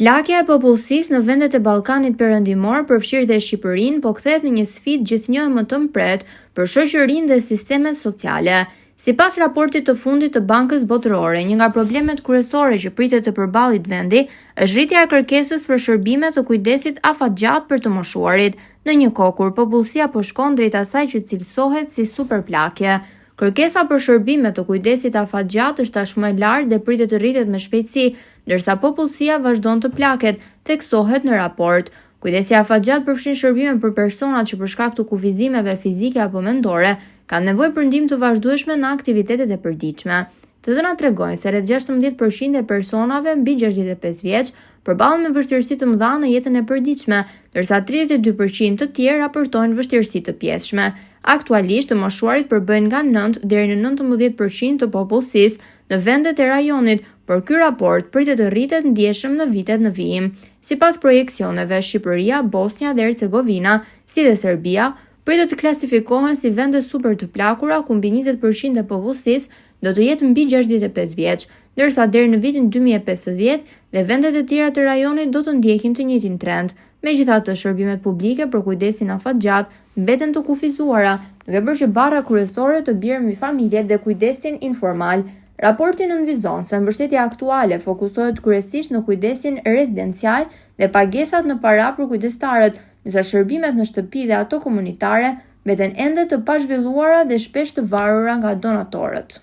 Plagja e popullsisë në vendet e Ballkanit Perëndimor, përfshirë dhe Shqipërinë, po kthehet në një sfidë gjithnjë më të mpret për shoqërinë dhe sistemet sociale. Sipas raportit të fundit të Bankës Botërore, një nga problemet kryesore që pritet të përballit vendi është rritja e kërkesës për shërbime të kujdesit afatgjat për të moshuarit, në një kohë kur popullsia po shkon drejt asaj që cilësohet si superplagje. Kërkesa për shërbime të kujdesit afatgjat është tashmë e lartë dhe pritet të rritet me shpejtësi, ndërsa popullsia vazhdon të plaket, theksohet në raport. Kujdesi afatgjat përfshin shërbime për personat që për shkak të kufizimeve fizike apo mendore kanë nevojë për ndihmë të vazhdueshme në aktivitetet e përditshme. Të dhënat tregojnë se rreth 16% e personave mbi 65 vjeç përballen me vështirësi të mëdha në jetën e përditshme, ndërsa 32% të tjerë raportojnë vështirësi të pjesshme. Aktualisht, të moshuarit përbëjnë nga 9 deri në 19% të popullsisë në vendet e rajonit, por ky raport pritet të rritet ndjeshëm në vitet në vijim. Sipas projekcioneve, Shqipëria, Bosnja dhe Hercegovina, si dhe Serbia, pritet të klasifikohen si vende super të plakura ku mbi 20% e popullsisë do të jetë mbi 65 vjeç, ndërsa deri në vitin 2050 dhe vendet e tjera të rajonit do të ndjekin të njëjtin trend. Megjithatë, shërbimet publike për kujdesin afatgjat mbeten të kufizuara, duke bërë që barra kryesore të bjerë mbi familjet dhe kujdesin informal. Raporti nënvizon se mbështetja aktuale fokusohet kryesisht në kujdesin rezidencial dhe pagesat në para për kujdestarët, ndërsa shërbimet në shtëpi dhe ato komunitare mbeten ende të pazhvilluara dhe shpesh të varura nga donatorët.